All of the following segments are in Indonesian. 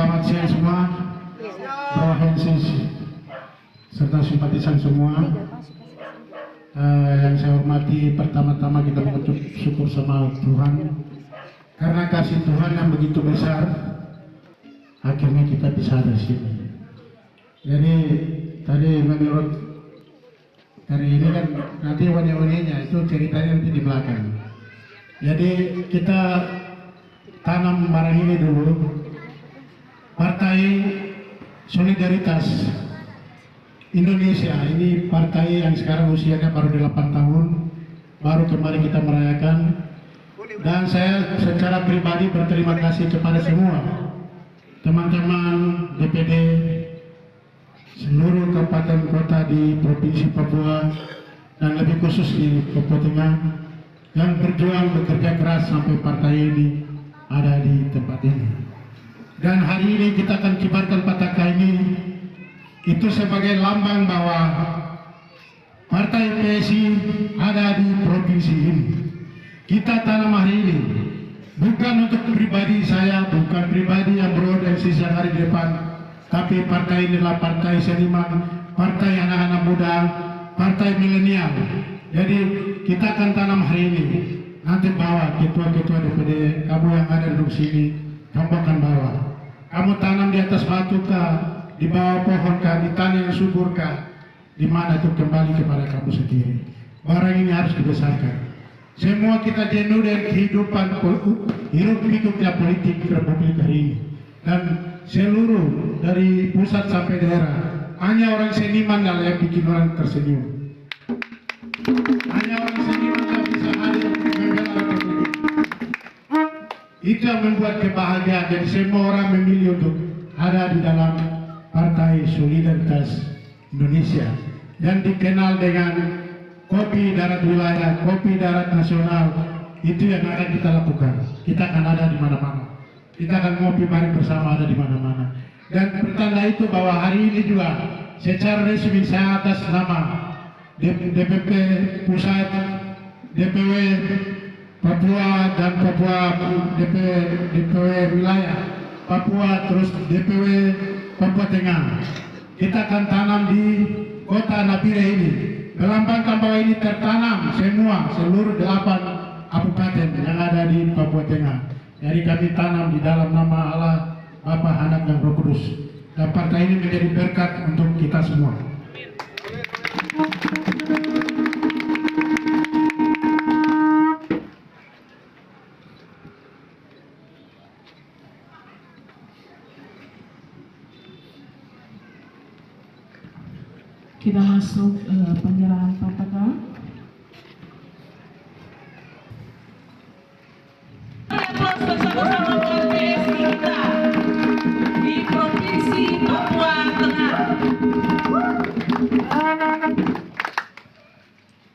Selamat siang semua, Provinsis serta simpatisan semua. Yang saya hormati, pertama-tama kita mengucap syukur sama Tuhan karena kasih Tuhan yang begitu besar, akhirnya kita bisa ada di sini. Jadi tadi menurut hari ini kan nanti wani-waninya itu ceritanya nanti di belakang. Jadi kita tanam barang ini dulu. Partai Solidaritas Indonesia ini partai yang sekarang usianya baru 8 tahun, baru kemarin kita merayakan. Dan saya secara pribadi berterima kasih kepada semua teman-teman DPD seluruh kabupaten kota di Provinsi Papua dan lebih khusus di Papua Tengah yang berjuang bekerja keras sampai partai ini ada di tempat ini. Dan hari ini kita akan kibarkan patakan ini itu sebagai lambang bahwa Partai PSI ada di provinsi ini. Kita tanam hari ini bukan untuk pribadi saya, bukan pribadi yang berorganisasi yang hari di depan, tapi partai ini adalah partai seniman, partai anak-anak muda, partai milenial. Jadi kita akan tanam hari ini. Nanti bawa ketua-ketua DPD, kamu yang ada di sini, kamu akan bawa. Kamu tanam di atas batu kah, di bawah pohon kah, di tanah yang subur kah, di mana itu kembali kepada kamu sendiri. Barang ini harus dibesarkan. Semua kita jenuh dengan kehidupan hidup-pikuknya politik Republik hari ini. Dan seluruh dari pusat sampai daerah, hanya orang seniman yang bikin orang tersenyum. Hanya orang seniman yang bisa hadir membela Republik. Itu yang membuat kebahagiaan. Jadi semua orang memilih untuk ada di dalam Partai Solidaritas Indonesia yang dikenal dengan kopi darat wilayah, kopi darat nasional. Itu yang akan kita lakukan. Kita akan ada di mana-mana. Kita akan ngopi bareng bersama ada di mana-mana. Dan pertanda itu bahwa hari ini juga secara resmi saya atas nama DPP Pusat, DPW Papua dan Papua DPW Wilayah Papua, terus DPW Papua Tengah. Kita akan tanam di kota Napire ini. Melambangkan bahwa ini tertanam semua seluruh 8 kabupaten yang ada di Papua Tengah. Jadi kami tanam di dalam nama Allah, Bapa, Anak dan Roh Kudus. Dan partai ini menjadi berkat untuk kita semua. Kita masuk penyerahan patakan. Bersama-sama PSI kita di Provinsi Papua Tengah.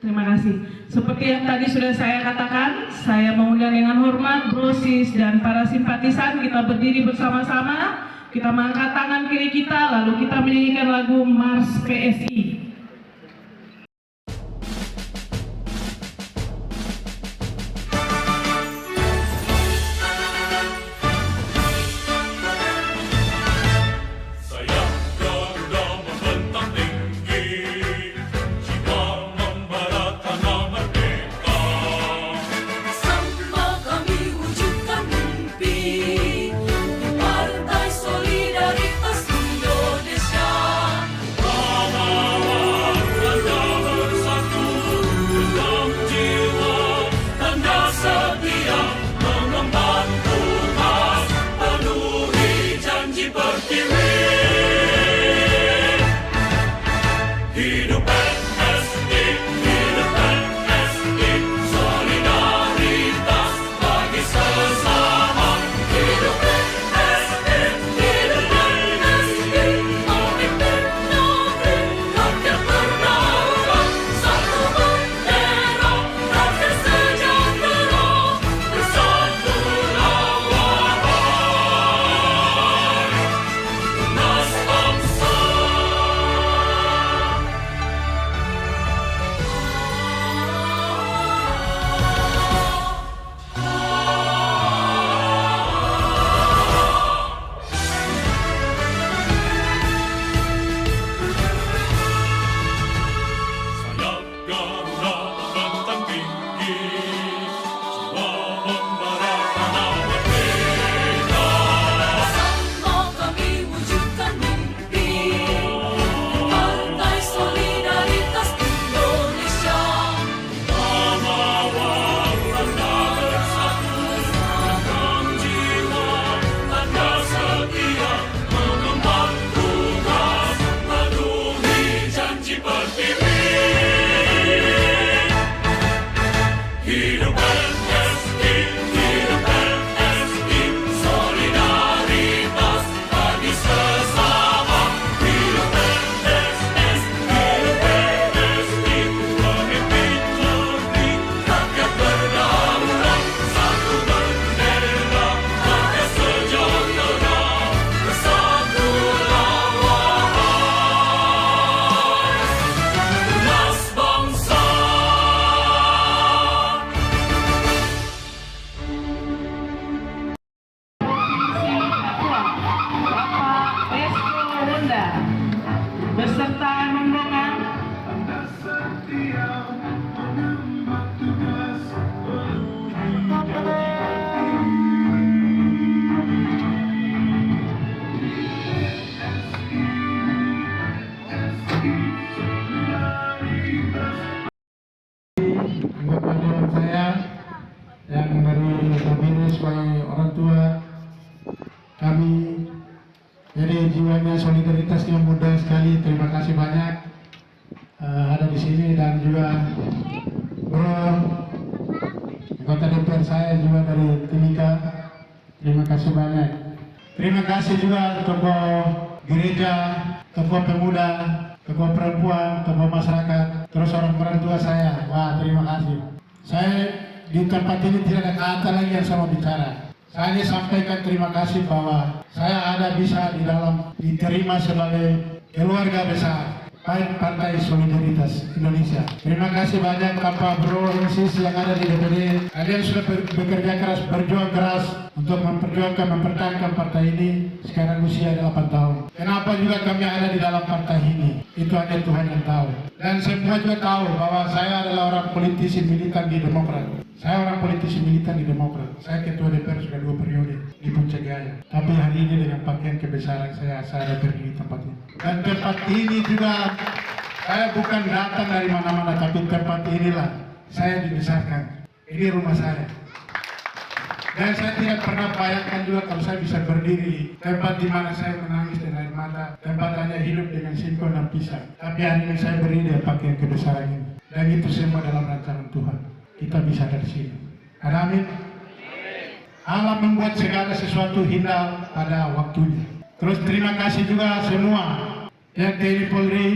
Terima kasih. Seperti yang tadi sudah saya katakan, saya mengundang dengan hormat brosis dan para simpatisan. Kita berdiri bersama-sama. Kita mengangkat tangan kiri kita, lalu kita menyanyikan lagu Mars PSI. Partai Solidaritas Indonesia. anggota dewan saya yang dari nominasi sebagai orang tua kami. Jadi jiwanya solidaritasnya mudah sekali. Terima kasih banyak ada di sini, dan juga bro anggota DPR saya juga dari Timika. Terima kasih banyak. Terima kasih juga tokoh gereja, tokoh pemuda, tokoh perempuan, tokoh masyarakat, terus orang tua saya. Wah, terima kasih. Saya di tempat ini tidak ada kata lagi yang saya mau bicara. Saya hanya sampaikan terima kasih bahwa saya ada bisa di dalam diterima sebagai keluarga besar Partai Solidaritas Indonesia. Terima kasih banyak tanpa bro sis yang ada di DPD. Kalian sudah bekerja keras, berjuang keras untuk mempertahankan partai ini. Sekarang usia 8 tahun. Kenapa juga kami ada di dalam partai ini? Itu hanya Tuhan yang tahu. Dan semua juga tahu bahwa saya adalah orang politisi militan di Demokrat. Saya orang politisi militan di Demokrat. Saya ketua DPR sudah 2 periode di Puncak Jaya. Tapi hari ini dengan pakaian kebesaran saya ada berdiri di tempat ini. Dan tempat ini juga saya bukan datang dari mana-mana, tapi tempat inilah saya dibesarkan. Ini rumah saya. Dan saya tidak pernah bayangkan juga kalau saya bisa berdiri tempat di mana saya menangis dengan air mata, tempat hanya hidup dengan singkong dan pisang. Tapi hari ini saya berdiri dengan pakaian kebesaran ini. Dan itu semua dalam rancangan Tuhan. Kita bisa dari sini. Amin. Allah membuat segala sesuatu indah pada waktunya. Terus terima kasih juga semua yang TNI Polri,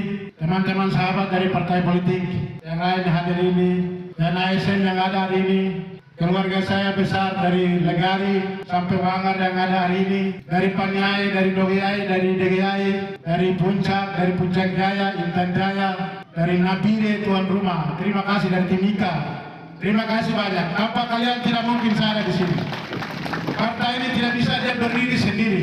teman-teman sahabat dari partai politik yang lain hadir ini, dan ASN yang ada hari ini, keluarga saya besar dari Legari sampai Wangar yang ada hari ini, dari Paniai, dari Dogiai, dari DGI, dari Puncak Jaya, Intan Jaya, dari Nabire tuan rumah. Terima kasih dari Timika. Terima kasih banyak. Tanpa kalian tidak mungkin saya ada di sini. Partai ini tidak bisa dia berdiri sendiri.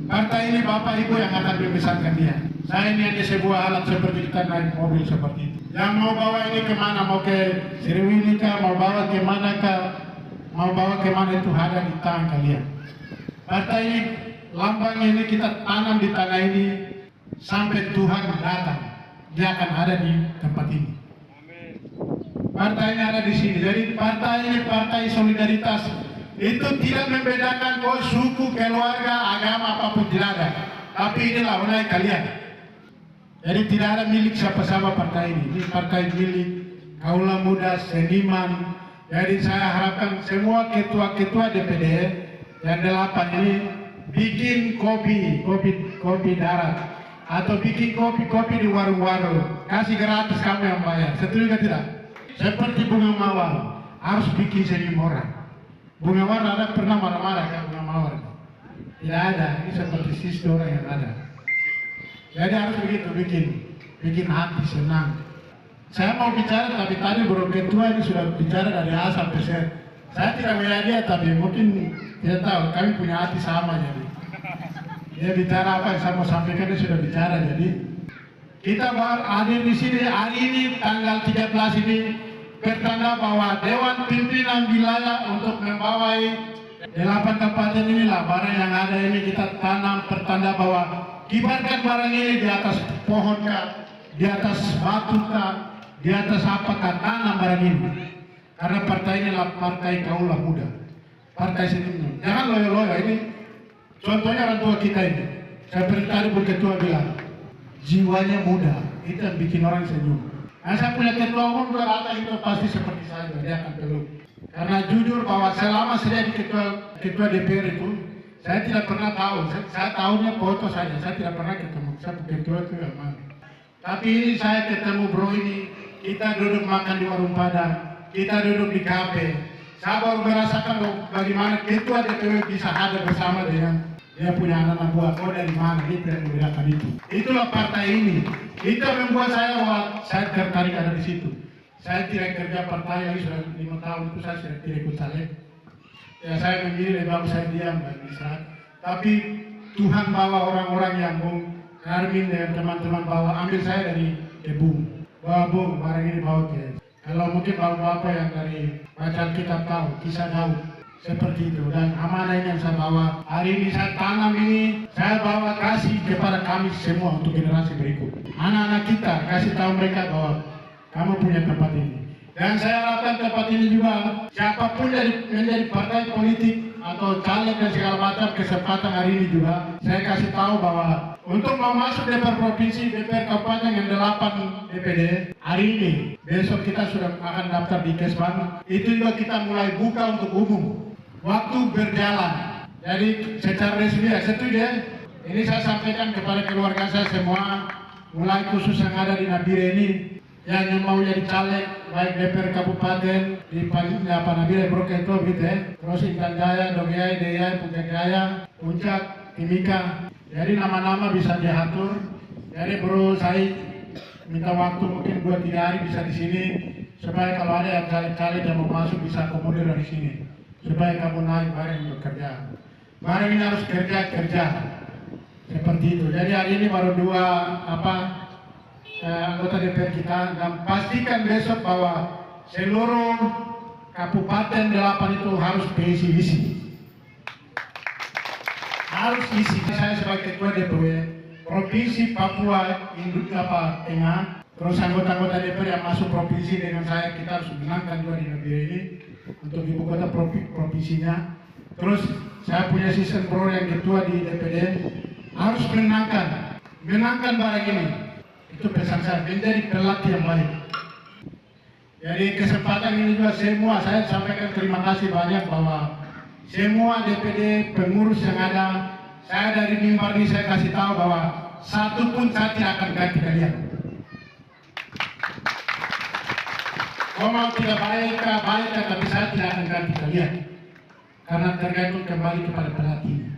Partai ini Bapak Ibu yang akan membesarkan dia. Saya ini hanya sebuah alat seperti kita naik mobil seperti itu. Yang mau bawa ini kemana? Mau ke Sriwini kah? Mau bawa kemana kah? Mau bawa kemana itu ada di tangan kalian. Partai ini, lambang ini kita tanam di tanah ini sampai Tuhan datang. Dia akan ada di tempat ini. Partai ini ada di sini. Jadi partai ini partai solidaritas. Itu tidak membedakan suku, keluarga, agama apapun tidak ada. Tapi inilah mulai kalian. Jadi tidak ada milik siapa-siapa partai ini. Ini partai milik kaula muda, seniman. Jadi saya harapkan semua ketua-ketua DPD yang 8 ini bikin kopi darat. Atau bikin kopi di warung-warung. Kasih gratis kamu yang bayar. Setuju tidak? Seperti Bunga Mawar harus bikin senyum orang. Bunga Mawar ada pernah marah-marah kan Bunga Mawar? Tidak ada. Ini seperti sisi orang yang ada. Jadi harus begitu bikin hati senang. Saya mau bicara tapi tadi bro ketua ini sudah bicara dari A sampai Z. Saya tidak melihat dia tapi mungkin dia tahu kami punya hati sama jadi. Dia bicara apa yang saya mau sampaikan dia sudah bicara jadi. Kita hadir di sini hari ini tanggal 13 ini bertanda bahwa Dewan Pimpinan Wilayah untuk membawai 8 kabupaten inilah barang yang ada ini kita tanam pertanda bahwa kibarkan barang ini di atas pohon kah, di atas batu kah, di atas apakah tanam barang ini. Karena partai ini adalah partai kaula muda, partai seniman. Jangan loyo-loyo ini. Contohnya orang tua kita ini. Seperti tadi Bu Ketua bilang, jiwanya muda, itu yang bikin orang senyum. Nah, saya punya ketua umum rata itu pasti seperti saya, dia akan peluk. Karena jujur bahwa selama saya di ketua DPR itu, saya tidak pernah tahu. Saya tahunya foto saja, saya tidak pernah ketemu. Saya ketua itu yang mana. Tapi ini saya ketemu bro ini, kita duduk makan di warung Padang, kita duduk di kafe. Saya baru merasakan bagaimana ketua DPR bisa hadir bersama dengan dia punya anak buah. Oh dari mana itu yang membedakan itu. Itulah partai ini. Itu yang membuat saya tertarik ada di situ. Saya tidak kerja partai lagi sudah 5 tahun itu saya sudah tidak ikut caleg. Ya saya memilih lebih saya diam dan istirahat. Tapi Tuhan bawa orang-orang yang Bung Karmin dan teman-teman bawa ambil saya dari Bung. Bawa Bung barang ini bawa ke. Kalau mungkin bapak yang dari bacaan kitab tahu kisah Daud seperti itu dan amanah ini yang saya bawa hari ini saya tanam ini saya bawa kasih kepada kami semua untuk generasi berikut. Anak-anak kita kasih tahu mereka bahwa kamu punya tempat ini. Dan saya harapkan tempat ini juga siapapun menjadi partai politik atau caleg dan segala macam kesempatan hari ini juga saya kasih tahu bahwa untuk mau masuk DPR Provinsi, DPR Kabupaten yang 8 DPD hari ini, besok kita sudah akan daftar di Kesbang. Itu juga kita mulai buka untuk umum. Waktu berjalan. Jadi secara resmi ya setuju ya. Ini saya sampaikan kepada keluarga saya semua, mulai khusus yang ada di Nabire ini, yang mau jadi caleg baik DPR Kabupaten di Nabire Broketo gitu ya, terus Intan Jaya, Dogiai, Deyai, Puncak Jaya, Puncak, Timika. Jadi nama-nama bisa diatur. Jadi bro saya minta waktu mungkin 2-3 hari bisa di sini supaya kalau ada yang caleg-caleg yang mau masuk bisa akomodir dari sini supaya kamu naik bareng bekerja. Bareng ini harus kerja seperti itu. Jadi hari ini baru 2 anggota DPR kita, dan pastikan besok bahwa seluruh kabupaten 8 itu harus isi. Harus isi. Saya sebagai ketua DPW Provinsi Papua Tengah, terus anggota-anggota DPR yang masuk provinsi dengan saya, kita harus menangkan juga di negeri ini untuk ibu kota provinsinya. Terus saya punya sistem pro yang ketua di DPD harus menangkan barang ini. Itu pesan saya, menjadi pelatih yang baik. Jadi kesempatan ini juga semua saya sampaikan terima kasih banyak bahwa semua DPD pengurus yang ada, saya dari mimbar ini saya kasih tahu bahwa satu pun saya tidak akan ganti kalian. Kau mau tidak baik, tapi saya tidak akan ganti kalian. Karena tergantung kembali kepada pelatihnya.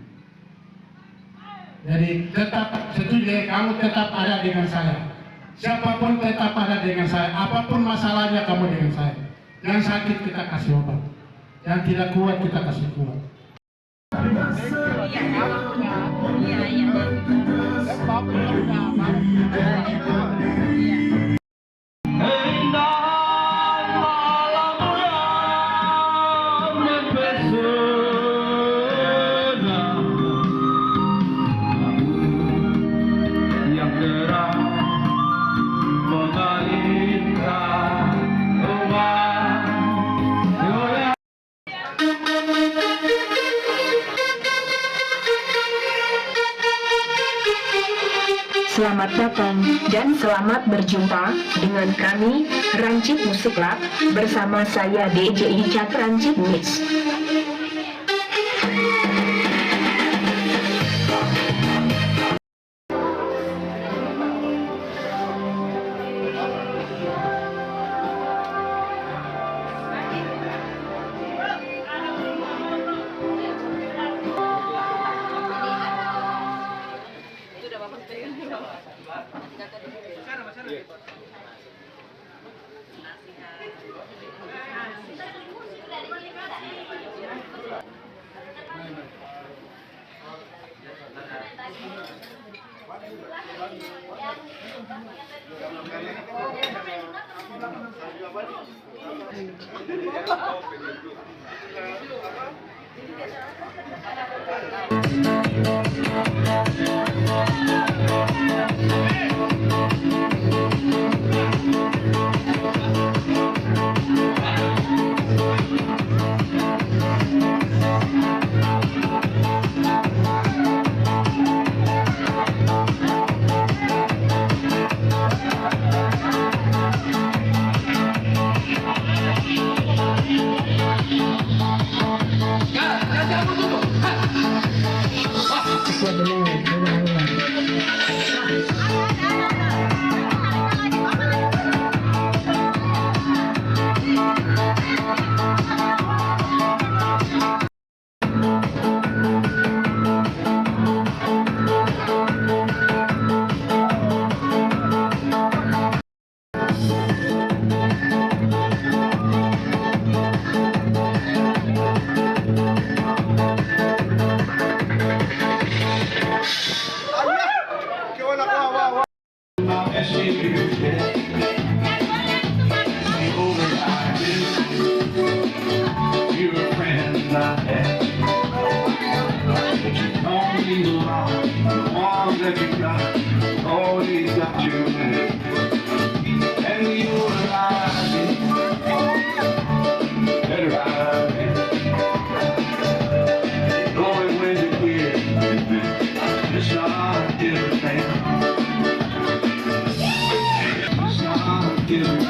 Jadi tetap setuju, kamu tetap ada dengan saya. Siapapun tetap ada dengan saya. Apapun masalahnya kamu dengan saya. Yang sakit kita kasih obat. Yang tidak kuat kita kasih kuat. Selamat datang dan selamat berjumpa dengan kami Rancid Musik Lab bersama saya DJ Icat Rancid Mix. And you alive Give